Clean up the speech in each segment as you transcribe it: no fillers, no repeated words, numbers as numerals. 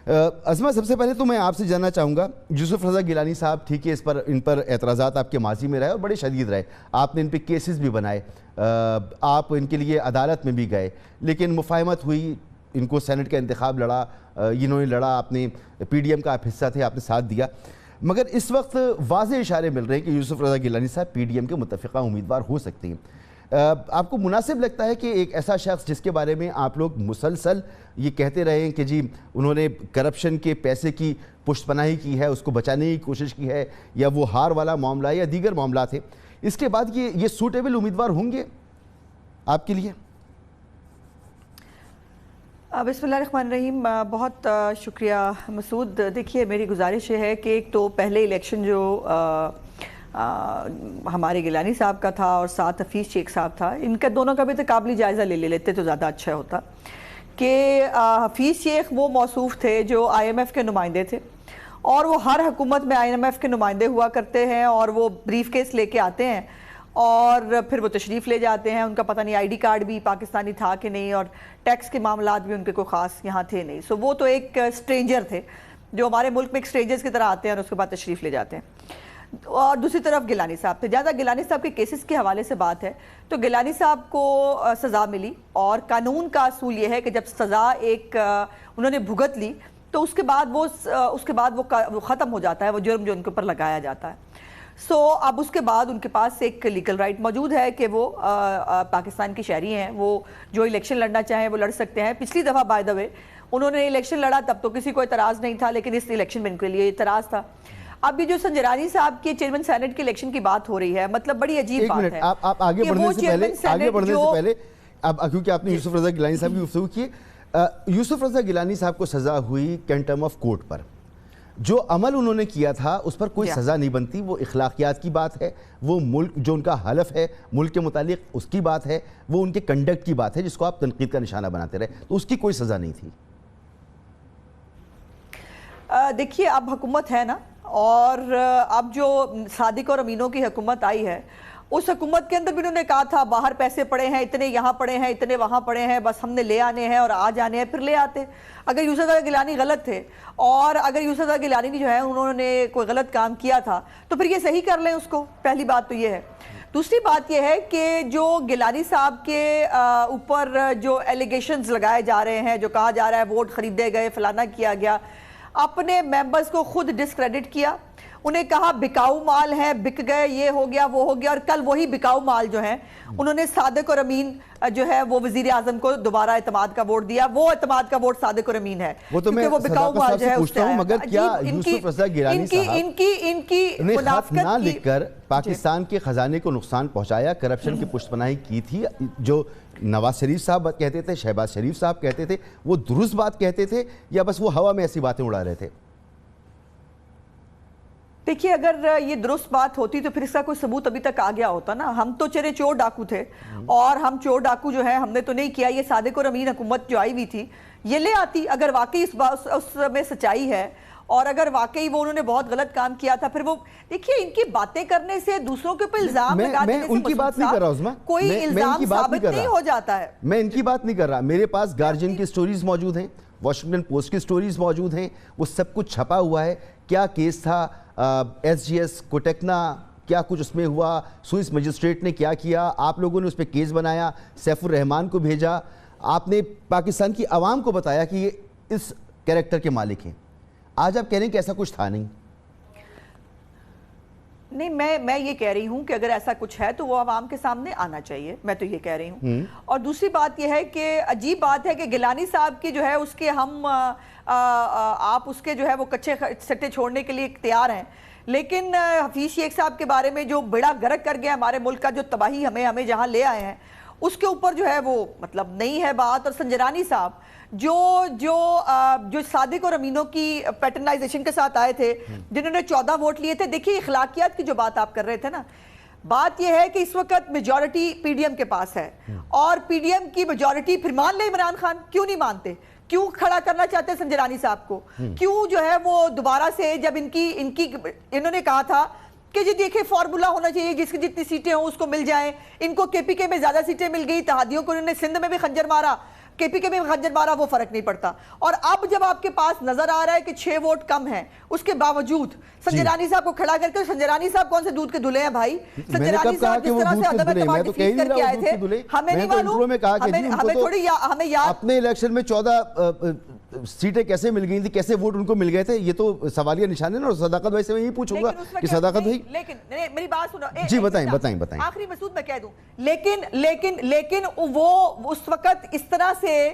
عظمہ، سب سے پہلے تو میں آپ سے جاننا چاہوں گا، یوسف رضا گیلانی صاحب ٹھیک ہے، ان پر اعتراضات آپ کے ماضی میں رہے اور بڑے شدید رہے، آپ نے ان پہ کیسز بھی بنائے، آپ ان کے لیے عدالت میں بھی گئے، لیکن مفاہمت ہوئی، ان کو سینٹ کا انتخاب لڑا، انہوں نے لڑا، آپ نے پی ڈی ایم کا آپ حصہ تھے، آپ نے ساتھ دیا، مگر اس وقت واضح اشارے مل رہے ہیں کہ یوسف رضا گیلانی صاحب پی ڈی ایم کے متفقہ امیدوار ہو سکتے ہیں۔ آپ کو مناسب لگتا ہے کہ ایک ایسا شخص جس کے بارے میں آپ لوگ مسلسل یہ کہتے رہے ہیں کہ جی انہوں نے کرپشن کے پیسے کی پشت پناہی کی ہے، اس کو بچانے کی کوشش کی ہے، یا وہ ہار والا معاملہ یا دیگر معاملات ہیں، اس کے بعد یہ سوٹیبل امیدوار ہوں گے آپ کے لیے؟ بسم اللہ الرحمن الرحیم، بہت شکریہ مسعود۔ دیکھیے میری گزارش یہ ہے کہ ایک تو پہلے الیکشن جو ہمارے گیلانی صاحب کا تھا اور ساتھ حفیظ شیخ صاحب تھا، ان کا دونوں کا بھی تقابلی جائزہ لے لیتے تو زیادہ اچھا ہوتا کہ حفیظ شیخ وہ موصوف تھے جو آئی ایم ایف کے نمائندے تھے، اور وہ ہر حکومت میں آئی ایم ایف کے نمائندے ہوا کرتے ہیں، اور وہ بریف کیس لے کے آتے ہیں اور پھر وہ تشریف لے جاتے ہیں، ان کا پتہ نہیں آئی ڈی کارڈ بھی پاکستانی تھا کہ نہیں، اور ٹیکس کے معاملات بھی ان کے کوئی خاص یہاں تھے نہیں، سو وہ تو ایک اسٹرینجر تھے جو ہمارے ملک میں ایک اسٹرینجرز کی طرح آتے ہیں اور اس کے بعد تشریف لے جاتے ہیں۔ اور دوسری طرف گیلانی صاحب تھے، جہاں گیلانی صاحب کے کیسز کے حوالے سے بات ہے تو گیلانی صاحب کو سزا ملی، اور قانون کا اصول یہ ہے کہ جب سزا ایک انہوں نے بھگت لی تو اس کے بعد وہ ختم ہو جاتا ہے، وہ جرم جو ان کے اوپر لگایا جاتا ہے۔ اب اس کے بعد ان کے پاس ایک لیگل رائٹ موجود ہے کہ وہ پاکستان کی شہری ہیں، وہ جو الیکشن لڑنا چاہیں وہ لڑ سکتے ہیں۔ پچھلی دفعہ بائی دا وے انہوں نے الیکشن لڑا تب تو کسی کو اعتراض نہیں تھا، لیکن اس الیکشن میں ان کے لیے اعتراض تھا۔ اب یہ جو سنجرانی صاحب کے چیئرمین سینٹ کے الیکشن کی بات ہو رہی ہے، مطلب بڑی عجیب بات ہے۔ آپ آگے بڑھنے سے پہلے اب کیونکہ آپ نے یوسف رضا گیلانی صاحب کی گفتگو کی، یوسف رضا گیلانی صاحب کو سزا ہوئی کنٹیم آف کورٹ پر، جو عمل انہوں نے کیا تھا اس پر کوئی سزا نہیں بنتی، وہ اخلاقیات کی بات ہے، وہ ملک جو ان کا حلف ہے ملک کے متعلق اس کی بات ہے، وہ ان کے کنڈکٹ کی بات ہے جس کو آپ تنقید کا نشانہ بناتے رہے، تو اس کی کوئی سزا نہیں تھی۔ دیکھیے اب حکومت ہے نا، اور اب جو صادق اور امینوں کی حکومت آئی ہے، اس حکومت کے اندر بھی انہوں نے کہا تھا باہر پیسے پڑے ہیں، اتنے یہاں پڑے ہیں، اتنے وہاں پڑے ہیں، بس ہم نے لے آنے ہیں اور آ جانے ہیں، پھر لے آتے۔ اگر یوسف رضا گیلانی غلط تھے اور اگر یوسف رضا گیلانی جو ہے انہوں نے کوئی غلط کام کیا تھا تو پھر یہ صحیح کر لیں اس کو، پہلی بات تو یہ ہے۔ دوسری بات یہ ہے کہ جو گیلانی صاحب کے اوپر جو ایلیگیشنز لگائے جا رہے ہیں، جو کہا جا رہا ہے ووٹ خریدے گئے، فلانا کیا گیا، اپنے ممبرز کو خود ڈسکریڈٹ کیا، انہیں کہا بکاؤ مال ہے، بک گئے، یہ ہو گیا وہ ہو گیا، اور کل وہی بکاؤ مال جو ہیں انہوں نے صادق اور امین جو ہے وہ وزیر اعظم کو دوبارہ اعتماد کا ووٹ دیا، وہ اعتماد کا ووٹ صادق اور امین ہے، کیونکہ وہ بکاؤ مال جو ہے اس سے آیا۔ مگر کیا یوسف رضا گیلانی صاحب نے خط نہ لکھ کر پاکستان کے خزانے کو نقصان پہنچایا، کرپشن کی پشت پناہی کی تھی، جو نواز شریف صاحب کہتے تھے، شہباز شریف صاحب کہتے تھے، وہ درست بات کہتے تھے یا بس وہ ہوا میں ایسی باتیں اڑا رہے تھے؟ دیکھیے اگر یہ درست بات ہوتی تو پھر اس کا کوئی ثبوت ابھی تک آ گیا ہوتا نا، ہم تو چرے چور ڈاکو تھے، اور ہم چور ڈاکو جو ہے ہم نے تو نہیں کیا، یہ صادق اور امین حکومت جو آئی ہوئی تھی یہ لے آتی، اگر واقعی اس میں سچائی ہے اور اگر واقعی وہ انہوں نے بہت غلط کام کیا تھا، پھر وہ دیکھیے ان کی باتیں کرنے سے، دوسروں کے اوپر الزام لگا دینے سے ان کی بات نہیں کر رہا عظمہ، کوئی الزام ثابت نہیں ہو جاتا ہے۔ میں ان کی بات نہیں کر رہا، میرے پاس گارجین کی سٹوریز موجود ہیں، واشنگٹن پوسٹ کی سٹوریز موجود ہیں، وہ سب کچھ چھپا ہوا ہے، کیا کیس تھا، ایس جی ایس کوٹیکنا کیا کچھ اس میں ہوا، سوئس مجسٹریٹ نے کیا کیا، آپ لوگوں نے اس پہ کیس بنایا، سیف الرحمان کو بھیجا، آپ نے پاکستان کی عوام کو بتایا کہ یہ اس کریکٹر کے مالک ہیں، آج آپ کہہ رہے ہیں کہ ایسا کچھ تھا نہیں۔ میں یہ کہہ رہی ہوں کہ اگر ایسا کچھ ہے تو وہ عوام کے سامنے آنا چاہیے، میں تو یہ کہہ رہی ہوں۔ اور دوسری بات یہ ہے کہ عجیب بات ہے کہ گیلانی صاحب کی جو ہے اس کے آپ اس کے جو ہے وہ کچھے سٹے چھوڑنے کے لیے تیار ہیں، لیکن حفیظ شیخ صاحب کے بارے میں جو بڑا گرک کر گیا ہمارے ملک کا، جو تباہی ہمیں جہاں لے آئے ہیں، اس کے اوپر جو ہے وہ مطلب نہیں ہے بات۔ اور سنجرانی صاحب جو صادق اور امینوں کی پیٹرنائزیشن کے ساتھ آئے تھے، جنہوں نے 14 ووٹ لیے تھے، دیکھیے اخلاقیات کی جو بات آپ کر رہے تھے نا، بات یہ ہے کہ اس وقت میجورٹی پی ڈی ایم کے پاس ہے، اور پی ڈی ایم کی میجورٹی پھر مان لے عمران خان، کیوں نہیں مانتے؟ کیوں کھڑا کرنا چاہتے سنجرانی صاحب کو؟ کیوں جو ہے وہ دوبارہ سے جب انہوں نے کہا تھا کہ جی دیکھیں فارمولا ہونا چاہیے، جس کی جتنی سیٹیں ہوں اس کو مل جائیں، ان کو کے پی کے میں زیادہ سیٹیں مل گئی، اتحادیوں کو انہوں نے سندھ میں بھی خنجر مارا، KPK میں خنجر مارا وہ فرق نہیں پڑتا. اور اب جب آپ کے پاس نظر آ رہا ہے کہ 6 ووٹ کم ہیں, اس کے باوجود سنجے رانی صاحب کو کھڑا کر کے, سنجے رانی صاحب کون سے دودھ کے دھلے ہیں بھائی؟ سنجے رانی صاحب جس طرح سے عدم اعتماد ڈیفیٹ کر کے آئے تھے, ہمیں نہیں معلوم, ہمیں تھوڑی ہمیں یاد اپنے الیکشن میں 14 سیٹیں کیسے مل گئی تھی, کیسے ووٹ ان کو مل گئے تھے, یہ تو سوالیہ نشان ہے نا. اور صداقت بھائی سے میں یہی پوچھوں گا کہ صداقت بھائی, لیکن میری بات سنو جی بتائیں آخری مسعود میں کہہ دوں, لیکن وہ اس وقت اس طرح سے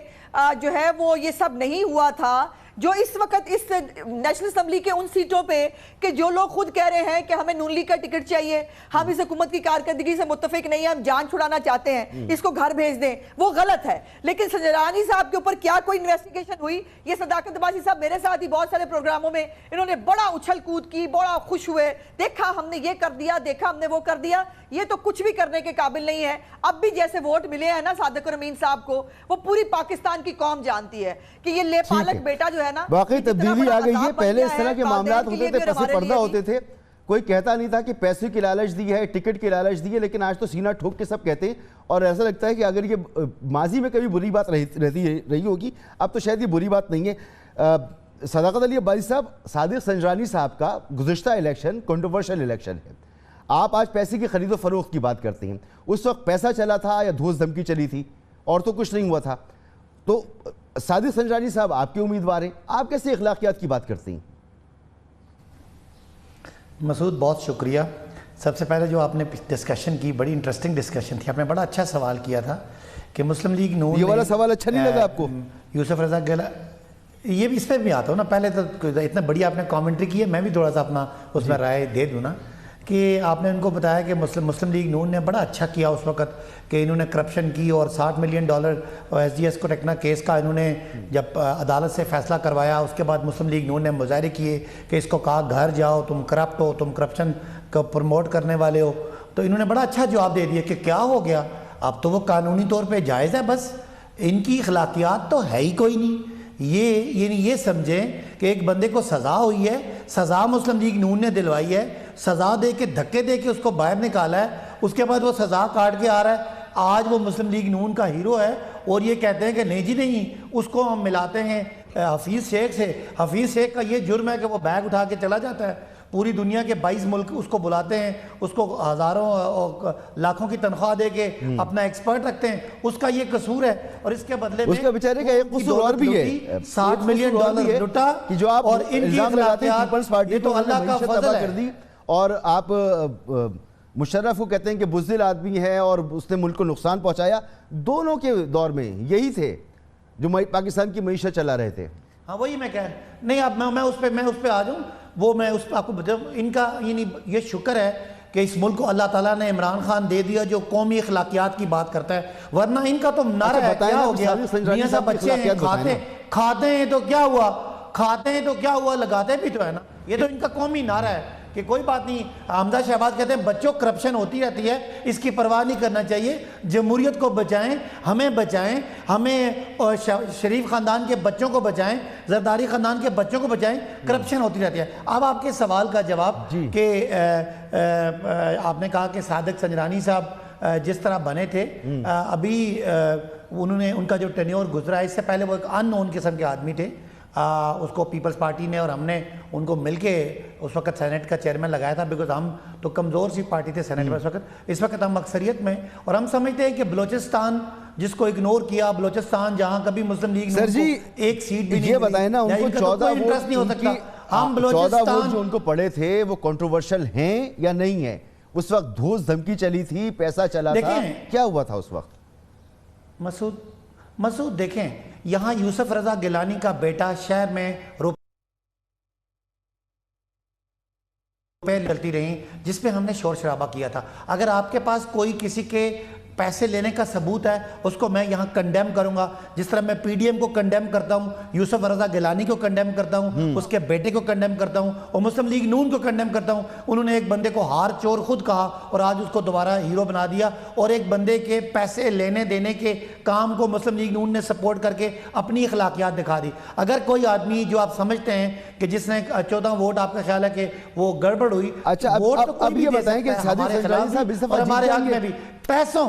جو ہے وہ یہ سب نہیں ہوا تھا جو اس وقت اس نیشنل اسمبلی کے ان سیٹوں پہ کہ جو لوگ خود کہہ رہے ہیں کہ ہمیں نون لیگ کا ٹکٹ چاہیے, ہم اس حکومت کی کارکردگی سے متفق نہیں ہیں, ہم جان چھڑانا چاہتے ہیں, اس کو گھر بھیج دیں, وہ غلط ہے. لیکن سنجے رانی صاحب کے اوپر کیا کوئی انویسٹیگیشن ہوئی؟ یہ صداقت باسی صاحب میرے ساتھ ہی بہت سارے پروگراموں میں انہوں نے بڑا اچھل کود کی, بڑا خوش ہوئے, دیکھا ہم نے یہ کر دیا, دیکھا ہم نے وہ کر دیا. یہ تو کچھ بھی کرنے کے قابل نہیں ہے. اب بھی جیسے ووٹ ملے ہیں نا صادق اور امین صاحب کو, وہ پوری پاکستان کی قوم جانتی ہے کہ یہ لے پالک بیٹا جو ہے نا, واقعی تبدیلی آ گئی ہے. پہلے اس طرح کے معاملات ہوتے تھے, پس پردہ ہوتے تھے, کوئی کہتا نہیں تھا کہ پیسے کی لالچ دی ہے, ٹکٹ کی لالچ دی ہے, لیکن آج تو سینہ ٹھوک کے سب کہتے ہیں. اور ایسا لگتا ہے کہ اگر یہ ماضی میں کبھی بری بات رہی ہوگی, اب تو شاید یہ بری بات نہیں ہے. صداقت علی عباسی صاحب, صادق سنجرانی صاحب کا گزشتہ الیکشن کنٹروورشل الیکشن ہے. آپ آج پیسے کی خرید و فروخت کی بات کرتے ہیں, اس وقت پیسہ چلا تھا یا دھوس دھمکی چلی تھی, اور تو کچھ نہیں ہوا تھا. تو صادق سنجرانی صاحب آپ کے امیدوار ہیں, آپ کیسے اخلاقیات کی بات کرتے ہیں؟ مسعود بہت شکریہ. سب سے پہلے جو آپ نے ڈسکشن کی, بڑی انٹرسٹنگ ڈسکشن تھی, آپ نے بڑا اچھا سوال کیا تھا کہ مسلم لیگ نون, یہ والا سوال اچھا نہیں لگا آپ کو؟ یوسف رضا گیلانی, یہ بھی اس پہ بھی آتا ہوں نا. پہلے تو اتنا بڑی آپ نے کامنٹری کی ہے, میں بھی تھوڑا سا اپنا اس میں رائے دے دوں نا, کہ آپ نے ان کو بتایا کہ مسلم لیگ نون نے بڑا اچھا کیا اس وقت کہ انہوں نے کرپشن کی, اور $60 ملین SGS کو ٹیکنا کیس کا انہوں نے جب عدالت سے فیصلہ کروایا, اس کے بعد مسلم لیگ نون نے مظاہرے کیے کہ اس کو کہا گھر جاؤ, تم کرپٹ ہو, تم کرپشن کو پروموٹ کرنے والے ہو. تو انہوں نے بڑا اچھا جواب دے دیا کہ کیا ہو گیا, اب تو وہ قانونی طور پہ جائز ہے, بس ان کی اخلاقیات تو ہے ہی کوئی نہیں. یہ سمجھیں کہ ایک بندے کو سزا ہوئی ہے, سزا مسلم لیگ نون نے دلوائی ہے, سزا دے کے دھکے دے کے اس کو باہر نکالا ہے, اس کے بعد وہ سزا کاٹ کے آ رہا ہے. آج وہ مسلم لیگ نون کا ہیرو ہے, اور یہ کہتے ہیں کہ نہیں جی نہیں, اس کو ہم ملاتے ہیں حفیظ شیخ سے. حفیظ شیخ کا یہ جرم ہے کہ وہ بیگ اٹھا کے چلا جاتا ہے, پوری دنیا کے 22 ملک اس کو بلاتے ہیں, اس کو ہزاروں لاکھوں کی تنخواہ دے کے اپنا ایکسپرٹ رکھتے ہیں, اس کا یہ قصور ہے. اور اس کے بدلے میں اس کا بیچارے کا ایک قصور اور بھی ہے, $60 ملین لٹا, کہ جو آپ اور ان کی اخلاقیات یہ تو اللہ کا فضل ہے. اور آپ مشرف کو کہتے ہیں کہ بزدل آدمی ہے اور اس نے ملک کو نقصان پہنچایا. دونوں کے دور میں یہی تھے جو پاکستان کی معیشت چلا رہے تھے. ہاں وہی میں کہہ نہیں, اب میں اس پہ آ جاؤں, وہ میں اس پہ آپ کو بتاؤں. ان کا یہ شکر ہے کہ اس ملک کو اللہ تعالیٰ نے عمران خان دے دیا جو قومی اخلاقیات کی بات کرتا ہے, ورنہ ان کا تو نعرہ ہے کیا ہو گیا, میاں صاحب بچے ہیں, کھاتے ہیں تو کیا ہوا, کھاتے ہیں تو کیا ہوا, لگاتے بھی تو ہے نا. یہ تو ان کا قومی نعرہ ہے کہ کوئی بات نہیں. حمزہ شہباز کہتے ہیں بچوں کرپشن ہوتی رہتی ہے, اس کی پرواہ نہیں کرنا چاہیے, جمہوریت کو بچائیں, ہمیں بچائیں, ہمیں شریف خاندان کے بچوں کو بچائیں, زرداری خاندان کے بچوں کو بچائیں, کرپشن ہوتی رہتی ہے. اب آپ کے سوال کا جواب کہ آپ نے کہا کہ صادق سنجرانی صاحب جس طرح بنے تھے, ابھی انہوں نے ان کا جو ٹینیور گزرا ہے, اس سے پہلے وہ ایک ان نون قسم کے آدمی تھے. اس کو پیپلز پارٹی نے اور ہم نے ان کو مل کے اس وقت سینٹ کا چیئرمین لگایا تھا, بیکاز ہم تو کمزور سی پارٹی تھے سینٹ میں اس وقت ہم اکثریت میں. اور ہم سمجھتے ہیں کہ بلوچستان جس کو اگنور کیا, بلوچستان جہاں کبھی مسلم لیگ نے ایک سیٹ بھی نہیں, یہ بتائیں نا, ان کو 14 انٹرسٹ نہیں ہو سکتا. ہم 14 ووٹ بلوچستان جو ان کو پڑے تھے وہ کنٹروورشل ہیں یا نہیں ہیں؟ اس وقت دھوس دھمکی چلی تھی, پیسہ چلا تھا, کیا ہوا تھا اس وقت؟ مسعود دیکھیں, یہاں یوسف رضا گیلانی کا بیٹا شہر میں روپے چلتی رہیں جس پہ ہم نے شور شرابہ کیا تھا. اگر آپ کے پاس کوئی کسی کے پیسے لینے کا ثبوت ہے, اس کو میں یہاں کنڈیم کروں گا, جس طرح میں پی ڈی ایم کو کنڈیم کرتا ہوں, یوسف رضا گیلانی کو کنڈیم کرتا ہوں, اس کے بیٹے کو کنڈیم کرتا ہوں, اور مسلم لیگ نون کو کنڈیم کرتا ہوں. انہوں نے ایک بندے کو ہار چور خود کہا اور آج اس کو دوبارہ ہیرو بنا دیا, اور ایک بندے کے پیسے لینے دینے کے کام کو مسلم لیگ نون نے سپورٹ کر کے اپنی اخلاقیات دکھا دی. اگر کوئی آدمی جو آپ سمجھتے ہیں کہ جس نے 14 ووٹ, آپ کا خیال ہے کہ وہ گڑبڑ ہوئی, ووٹ تو کوئی بھی دے سکتا ہے ہمارے خلاف اور ہمارے حق میں بھی. پیسوں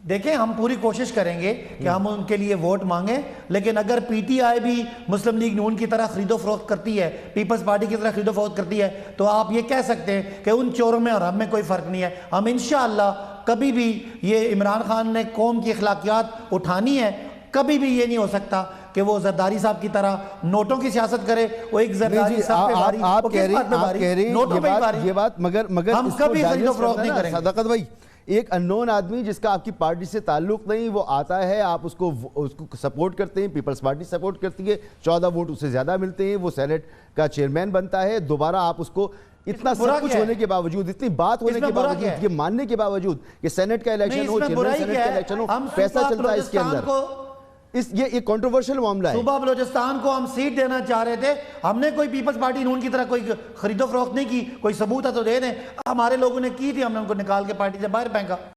دیکھیں ہم پوری کوشش کریں گے کہ ہم ان کے لیے ووٹ مانگیں، لیکن اگر پی ٹی آئی بھی مسلم لیگ نون کی طرح خرید و فروخت کرتی ہے، پیپلز پارٹی کی طرح خرید و فروخت کرتی ہے، تو آپ یہ کہہ سکتے ہیں کہ ان چوروں میں اور ہم میں کوئی فرق نہیں ہے۔ ہم انشاءاللہ کبھی بھی یہ عمران خان نے قوم کی اخلاقیات اٹھانی ہے، کبھی بھی یہ نہیں ہو سکتا کہ وہ زرداری صاحب کی طرح نوٹوں کی سیاست کرے۔ وہ ایک زرداری صاحب پہ باری، وہ کس بات پہ باری؟ نوٹوں پہ باری۔ یہ بات مگر ہم کبھی خرید و فروخت نہیں کریں گے۔ صداقت بھائی، ایک انون آدمی جس کا آپ کی پارٹی سے تعلق نہیں، وہ آتا ہے، آپ اس کو سپورٹ کرتے ہیں، پیپلز پارٹی سپورٹ کرتی ہے، 14 ووٹ اسے زیادہ ملتے ہیں، وہ سینٹ کا چیئرمین بنتا ہے، دوبارہ آپ اس کو اتنا سب کچھ ہونے کے باوجود، اتنی بات ہونے کے باوجود، یہ ماننے کے باوجود کہ سینٹ کا الیکشن ہو، چیئرمین سینٹ کا الیکشن ہو، پیسہ چلتا ہے اس کے اندر، یہ کنٹروورشل معاملہ ہے۔ صوبہ بلوچستان کو ہم سیٹ دینا چاہ رہے تھے، ہم نے کوئی پیپلز پارٹی نون کی طرح کوئی خرید و فروخت نہیں کی، کوئی ثبوت ہے تو دے دیں۔ ہمارے لوگوں نے کی تھی، ہم نے ان کو نکال کے پارٹی سے باہر پھینکا۔